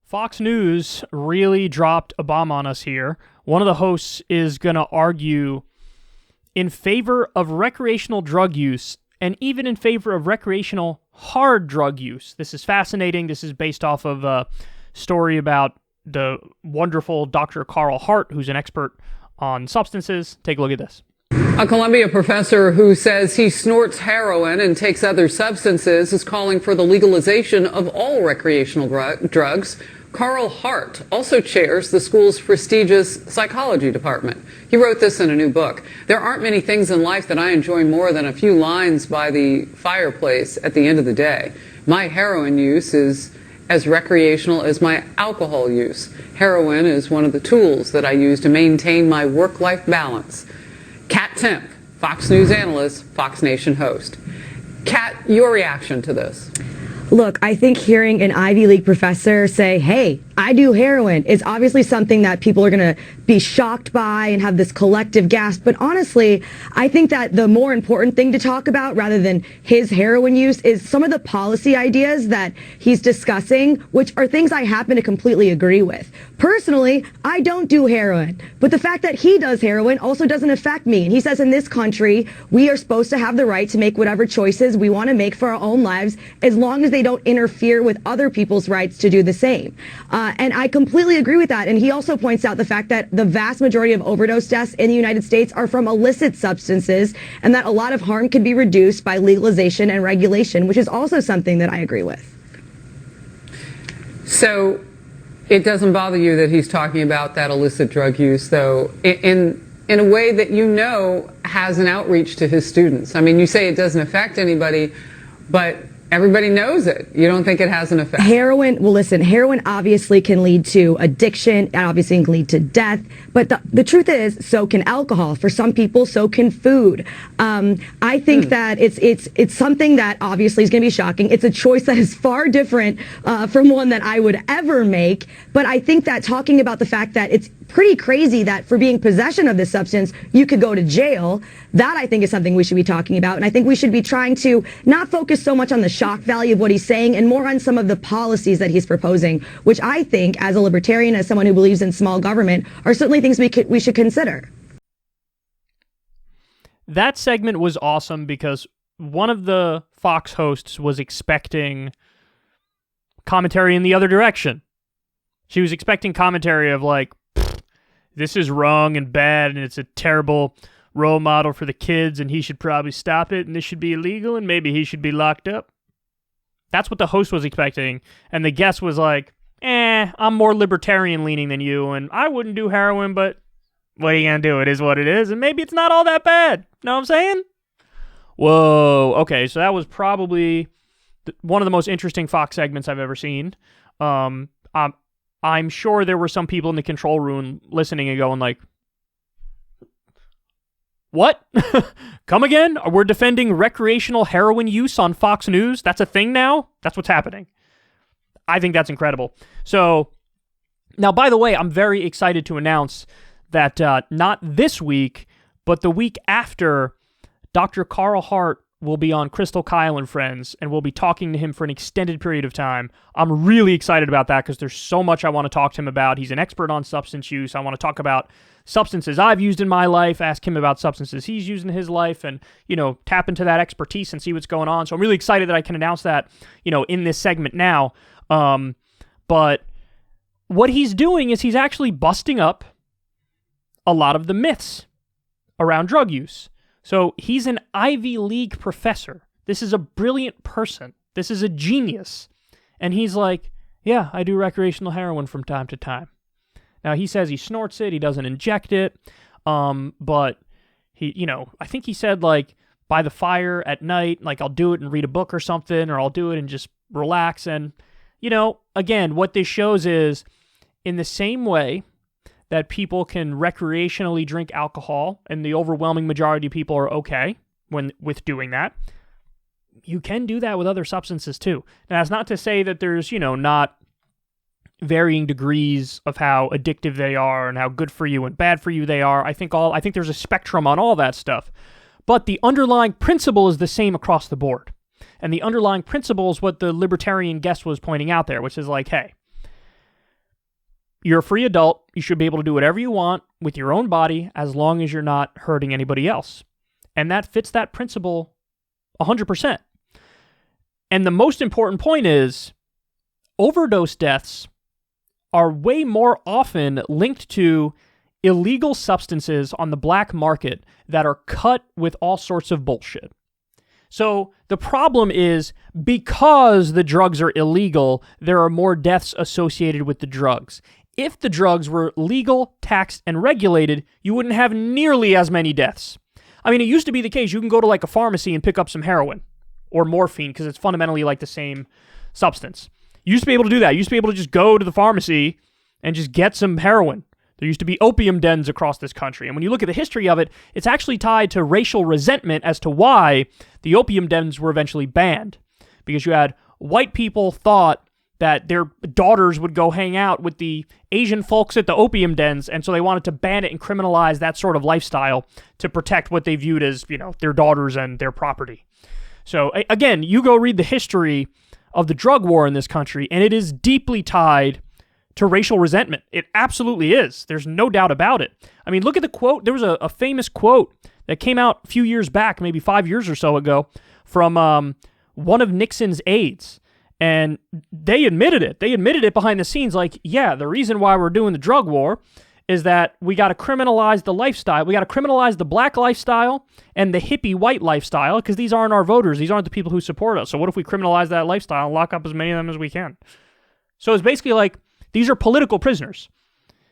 Fox News really dropped a bomb on us here. One of the hosts is going to argue in favor of recreational drug use and even in favor of recreational hard drug use. This is fascinating. This is based off of a story about the wonderful Dr. Carl Hart, who's an expert on substances. Take a look at this. A Columbia professor who says he snorts heroin and takes other substances is calling for the legalization of all recreational drugs. Carl Hart also chairs the school's prestigious psychology department. He wrote this in a new book. There aren't many things in life that I enjoy more than a few lines by the fireplace at the end of the day. My heroin use is as recreational as my alcohol use. Heroin is one of the tools that I use to maintain my work-life balance. Kat Temp, Fox News analyst, Fox Nation host. Kat, your reaction to this? Look, I think hearing an Ivy League professor say, hey, I do heroin is obviously something that people are going to be shocked by and have this collective gasp. But honestly, I think that the more important thing to talk about rather than his heroin use is some of the policy ideas that he's discussing, which are things I happen to completely agree with. Personally, I don't do heroin, but the fact that he does heroin also doesn't affect me. And he says in this country, we are supposed to have the right to make whatever choices we want to make for our own lives as long as they don't interfere with other people's rights to do the same. And I completely agree with that. And he also points out the fact that the vast majority of overdose deaths in the United States are from illicit substances and that a lot of harm can be reduced by legalization and regulation, which is also something that I agree with. So it doesn't bother you that he's talking about that illicit drug use, though, in a way that you know has an outreach to his students. I mean, you say it doesn't affect anybody, but everybody knows it. You don't think it has an effect? Heroin, well, listen, heroin obviously can lead to addiction. It obviously can lead to death. But the truth is, so can alcohol. For some people, so can food. I think that it's something that obviously is going to be shocking. It's a choice that is far different from one that I would ever make. But I think that talking about the fact that it's pretty crazy that for being possession of this substance, you could go to jail. That, I think, is something we should be talking about. And I think we should be trying to not focus so much on the shock value of what he's saying and more on some of the policies that he's proposing, which I think, as a libertarian, as someone who believes in small government, are certainly things we should consider. That segment was awesome because one of the Fox hosts was expecting commentary in the other direction. She was expecting commentary of like, this is wrong and bad, and it's a terrible role model for the kids, and he should probably stop it, and this should be illegal, and maybe he should be locked up. That's what the host was expecting, and the guest was like, I'm more libertarian-leaning than you, and I wouldn't do heroin, but what are you going to do? It is what it is, and maybe it's not all that bad. Know what I'm saying? Whoa. Okay, so that was probably one of the most interesting Fox segments I've ever seen. I'm sure there were some people in the control room listening and going like, what? Come again? We're defending recreational heroin use on Fox News? That's a thing now? That's what's happening. I think that's incredible. So, now, by the way, I'm very excited to announce that not this week, but the week after, Dr. Carl Hart will be on Crystal Kyle and Friends, and we'll be talking to him for an extended period of time. I'm really excited about that because there's so much I want to talk to him about. He's an expert on substance use. I want to talk about substances I've used in my life, ask him about substances he's used in his life, and, tap into that expertise and see what's going on. So I'm really excited that I can announce that, in this segment now. But what he's doing is he's actually busting up a lot of the myths around drug use. So he's an Ivy League professor. This is a brilliant person. This is a genius. And he's like, yeah, I do recreational heroin from time to time. Now, he says he snorts it. He doesn't inject it. But he, I think he said like by the fire at night, like I'll do it and read a book or something, or I'll do it and just relax. And, again, what this shows is in the same way that people can recreationally drink alcohol, and the overwhelming majority of people are okay with doing that, you can do that with other substances too. Now, that's not to say that there's, not varying degrees of how addictive they are and how good for you and bad for you they are. I think there's a spectrum on all that stuff. But the underlying principle is the same across the board. And the underlying principle is what the libertarian guest was pointing out there, which is like, hey, You're a free adult. You should be able to do whatever you want with your own body as long as you're not hurting anybody else. And that fits that principle 100%. And the most important point is overdose deaths are way more often linked to illegal substances on the black market that are cut with all sorts of bullshit. So the problem is because the drugs are illegal, there are more deaths associated with the drugs. If the drugs were legal, taxed, and regulated, you wouldn't have nearly as many deaths. I mean, it used to be the case you can go to like a pharmacy and pick up some heroin or morphine because it's fundamentally like the same substance. You used to be able to do that. You used to be able to just go to the pharmacy and just get some heroin. There used to be opium dens across this country. And when you look at the history of it, it's actually tied to racial resentment as to why the opium dens were eventually banned. Because you had white people thought that their daughters would go hang out with the Asian folks at the opium dens, and so they wanted to ban it and criminalize that sort of lifestyle to protect what they viewed as, their daughters and their property. So again, you go read the history of the drug war in this country, and it is deeply tied to racial resentment. It absolutely is. There's no doubt about it. I mean, look at the quote. There was a famous quote that came out a few years back, maybe 5 years or so ago, from one of Nixon's aides. And they admitted it. They admitted it behind the scenes, like, yeah, the reason why we're doing the drug war is that we got to criminalize the lifestyle. We got to criminalize the black lifestyle and the hippie white lifestyle because these aren't our voters. These aren't the people who support us. So what if we criminalize that lifestyle and lock up as many of them as we can? So it's basically like, these are political prisoners.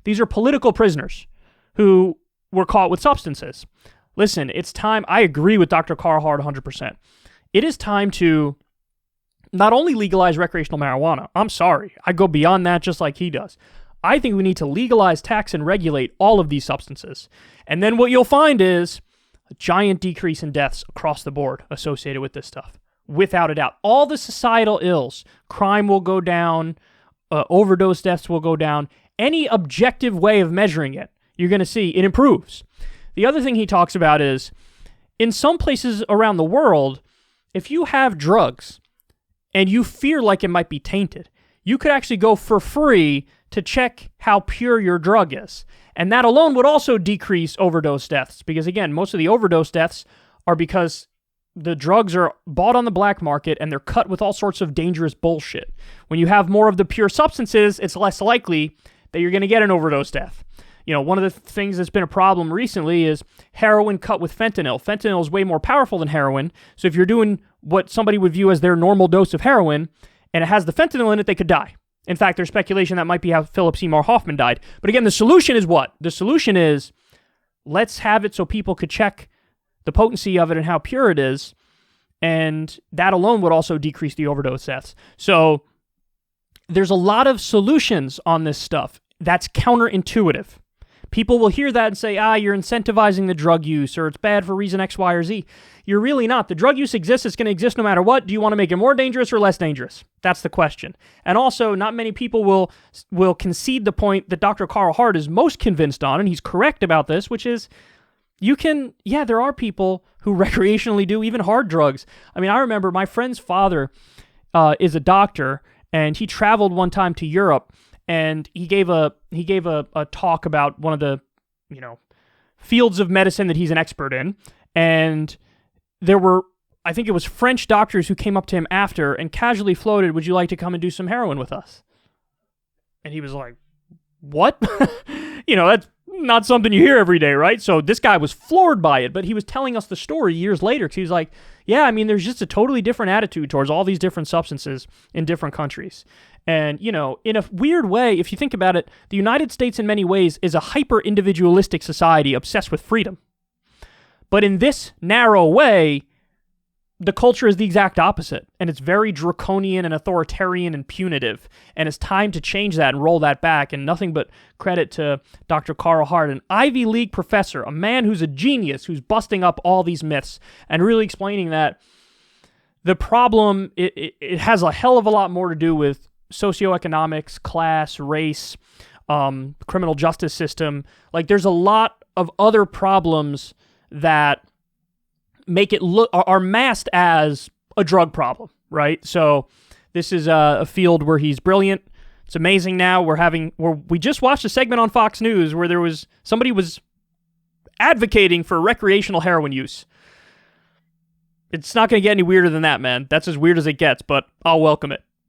These are political prisoners who were caught with substances. Listen, it's time. I agree with Dr. Carl Hart 100%. It is time to not only legalize recreational marijuana. I'm sorry. I go beyond that just like he does. I think we need to legalize, tax, and regulate all of these substances. And then what you'll find is a giant decrease in deaths across the board associated with this stuff. Without a doubt. All the societal ills, crime will go down, overdose deaths will go down. Any objective way of measuring it, you're going to see it improves. The other thing he talks about is, in some places around the world, if you have drugs and you fear like it might be tainted, you could actually go for free to check how pure your drug is. And that alone would also decrease overdose deaths because, again, most of the overdose deaths are because the drugs are bought on the black market and they're cut with all sorts of dangerous bullshit. When you have more of the pure substances, it's less likely that you're going to get an overdose death. One of the things that's been a problem recently is heroin cut with fentanyl. Fentanyl is way more powerful than heroin. So if you're doing what somebody would view as their normal dose of heroin and it has the fentanyl in it, they could die. In fact, there's speculation that might be how Philip Seymour Hoffman died. But again, the solution is what? The solution is let's have it so people could check the potency of it and how pure it is. And that alone would also decrease the overdose deaths. So there's a lot of solutions on this stuff that's counterintuitive. People will hear that and say, you're incentivizing the drug use, or it's bad for reason X, Y, or Z. You're really not. The drug use exists. It's going to exist no matter what. Do you want to make it more dangerous or less dangerous? That's the question. And also, not many people will concede the point that Dr. Carl Hart is most convinced on, and he's correct about this, which is there are people who recreationally do even hard drugs. I mean, I remember my friend's father is a doctor, and he traveled one time to Europe, and he gave a talk about one of the fields of medicine that he's an expert in, and there were, I think it was French doctors who came up to him after and casually floated, "Would you like to come and do some heroin with us?" And he was like, "What?" That's not something you hear every day, right? So this guy was floored by it, but he was telling us the story years later because he was like, yeah, I mean, there's just a totally different attitude towards all these different substances in different countries. And, in a weird way, if you think about it, the United States in many ways is a hyper-individualistic society obsessed with freedom. But in this narrow way, the culture is the exact opposite, and it's very draconian and authoritarian and punitive, and it's time to change that and roll that back, and nothing but credit to Dr. Carl Hart, an Ivy League professor, a man who's a genius, who's busting up all these myths, and really explaining that the problem, it has a hell of a lot more to do with socioeconomics, class, race, criminal justice system. Like, there's a lot of other problems that make it are masked as a drug problem, right? So this is a field where he's brilliant. It's amazing now we just watched a segment on Fox News where somebody was advocating for recreational heroin use. It's not going to get any weirder than that, man. That's as weird as it gets, but I'll welcome it.